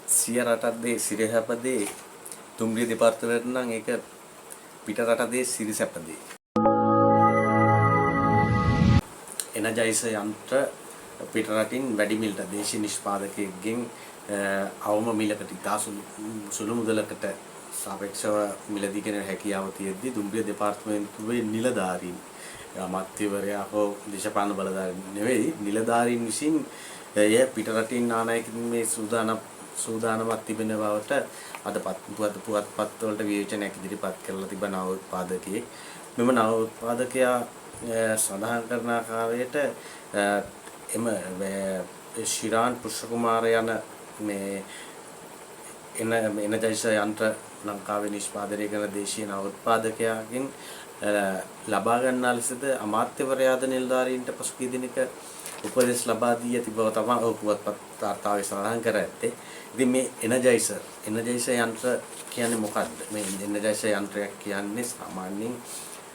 සිය රටේ සිරහැපදේ දුම්රිය දෙපාර්තමේන්තුවට නම් ඒක පිට රටේ සිරිසැපදේ. එනර්ජයිස යන්ත්‍ර පිට රටින් වැඩි මිලට දේශීය නිෂ්පාදකයෙක්ගෙන් අවම මිලකට ඉතා සුළු මුදලකට සාපේක්ෂව මිලදී ගැනීම හැකියාව තියෙද්දී දුම්රිය දෙපාර්තමේන්තුවේ නිලධාරීන් අමාත්‍යවරයා හෝ දේශපාලන බලධාරීන් නෙවෙයි නිලධාරීන් විසින් එය පිට රටින් ආනයකින් මේ සූදානමක් තිබෙන බවට අද පුවත්පත් වලට විවේචනයක් ඉදිරිපත් කරලා තිබෙන නව උත්පාදකයෙක් මෙම නව උත්පාදකයා සඳහන් කරන ආකාරයට එම ශිරාන් පුෂ්පකුමාර යන මේ එනර්ජයිස යන්ත්‍ර ලංකාවේ නිෂ්පාදනය කරන දේශීය නව උත්පාදකයාගෙන් ලබා ගන්නා ලෙසද අමාත්‍යවරයාද නිලධාරීන්ට පසුගිය දිනක උපදෙස් ලබා දී ඇති බව තමයි පුවත්පත් වාර්තාවේ සඳහන් කර ඇත්තේ. ඉතින් මේ එනර්ජයිස යන්ත්‍ර කියන්නේ මොකක්ද? මේ එනර්ජයිස යන්ත්‍රයක් කියන්නේ සාමාන්‍යයෙන්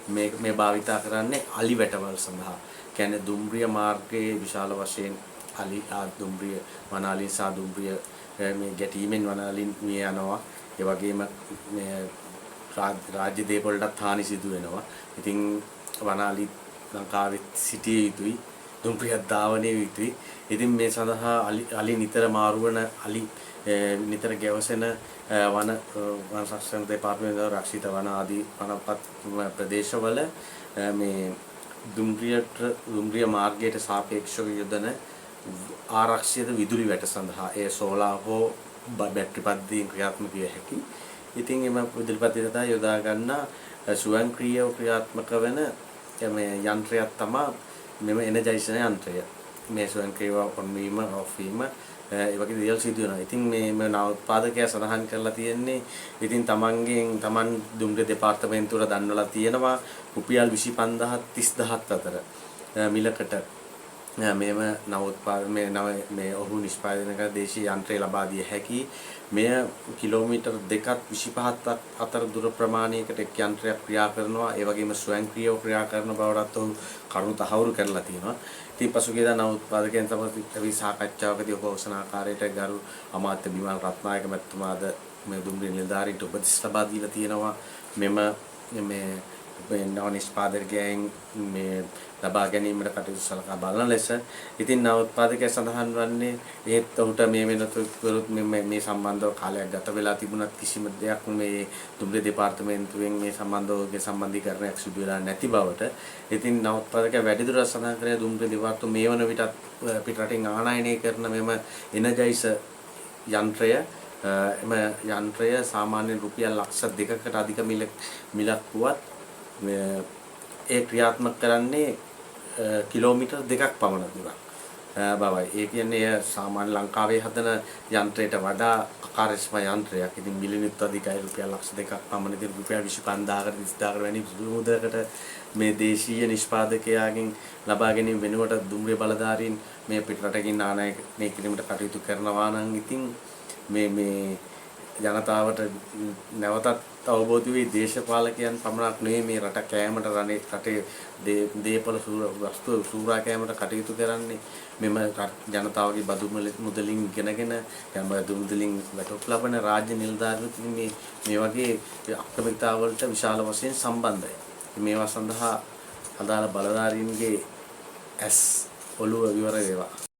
මේ භාවිතා කරන්නේ අලි වැටවල් සඳහා. කියන්නේ දුම්රිය මාර්ගයේ විශාල වශයෙන් අලි දුම්රිය වනාලි සහ දුම්රිය මේ ගැටීමෙන් වනාලින් මිය යනවා. ඒ වගේම මේ රාජ්‍ය දේපොළටත් හානි සිදු වෙනවා. ඉතින් වනාලි ලංකාවේ සිටිය යුතුයි. දුම්රියක් ධාවනය යුතුයි. ඉතින් මේ සඳහා අලි නිතර මාරුවන අලි නිතර ගැවසෙන වන සංරක්ෂණ දෙපාර්තමේන්තුව රක්ෂිත වන ආදී වනපත් ප්‍රදේශවල මේ දුම්රිය මාර්ගයට සාපේක්ෂව යොදන ආරක්ෂිත විදුලි වැට සඳහා ඒ සෝලාර් හෝ බැටරි පද්ධතියෙන් ක්‍රියාත්මක විය හැකියි. ඉතින් එම විදුලි පද්ධතිය සඳහා යොදා ගන්නා ස්වයංක්‍රීයව ක්‍රියාත්මක වෙන මේ යන්ත්‍රයක් තමයි මෙම එනර්ජයිසර් යන්ත්‍රය. මේ ස්වයංක්‍රීයව ඔන් වීම ඔෆ් වීම ඒ වගේ දේවල් සිදු වෙනවා. ඉතින් මේ නව උත්පාදකයා සඳහන් කරලා තියෙන්නේ ඉතින් තමන් දුම්රිය දෙපාර්තමේන්තුවට දන්වලා තියෙනවා රුපියල් 25000 30000 අතර මිලකට මේව මේ ඔහු නිෂ්පාදනය කර දේශීය යන්ත්‍රය ලබා දිය හැකි. මෙය කිලෝමීටර් 2ක් 25ක් අතර දුර ප්‍රමාණයකට එක් යන්ත්‍රයක් ක්‍රියා කරනවා. ඒ වගේම ස්වයංක්‍රීයව ක්‍රියා කරන බවටත් ඔහු කරුණු තහවුරු කරලා තියෙනවා. ඉතින් පසුගියදා නව උත්පාදකයන් තමයි සාකච්ඡාවකදී ඔබ අවසන් ආකාරයට ගරු අමාත්‍ය බිමල් රත්නායක මැතිතුමාද මේ දුම්රිය නිලධාරීන්ට උපදෙස් ලබා දීලා තියෙනවා. මේ නව නිෂ්පාදකයන් මේ ලබා ගැනීමට කටයුතු සලකා බලන ලෙස. ඉතින් නව උත්පාදකයා සඳහන් වන්නේ ඒත් ඔහුට මේ වෙනතුරුත් මේ සම්බන්ධව කාලයක් ගත වෙලා තිබුණත් කිසිම දෙයක් මේ දුම්රිය දෙපාර්තමේන්තුවෙන් මේ සම්බන්ධව සම්බන්ධීකරණයක් සිදු වෙලා නැති බවට. ඉතින් නව උත්පාදකයා වැඩිදුරටත් සඳහන් කරේ දුම්රිය දෙපාර්තමේන්තුව මේ වන විටත් පිටරටින් ආනයනය කරන මෙම එනර්ජයිස යන්ත්‍රය යන්ත්‍රය සාමාන්‍ය රුපියල් ලක්ෂ 2කට අධික මිලක් වුවත් ඒ ක්‍රියාත්මක කරන්නේ කිලෝමීටර් 2ක් පමණ දුරක් බවයි. ඒ කියන්නේ සාමාන්‍ය ලංකාවේ හදන යන්ත්‍රයට වඩා කාර්යක්ෂම යන්ත්‍රයක්. ඉතින් මිලියනත් අධිකයි රුපියල් ලක්ෂ 2ක් පමණ. ඉතින් රුපියල් 25000කට 30000කට වැනි මුදලකට මේ දේශීය නිෂ්පාදකයාගෙන් ලබා ගැනීම වෙනුවට දුම්රිය බලධාරීන් මේ පිටරටකින් ආනයනය කිරීමට කටයුතු කරනවා නම් ඉතින් මේ ජනතාවට නැවතත් අවබෝධ වී දේශපාලකයන් පමණක් නෙවෙයි මේ රට කෑමට රටේ දේපල වස්තු සූරා කෑමට කටයුතු කරන්නේ මෙම ජනතාවගේ බදු මුදලින් ඉගෙනගෙන බදු මුදලින් වැටුප් ලබන රාජ්‍ය නිලධාරීන් මේ වගේ අක්‍රමිකතාවලට විශාල වශයෙන් සම්බන්ධයි. මේවා සඳහා අදාළ බලධාරීන්ගේ ඔළුව විවර වේවා.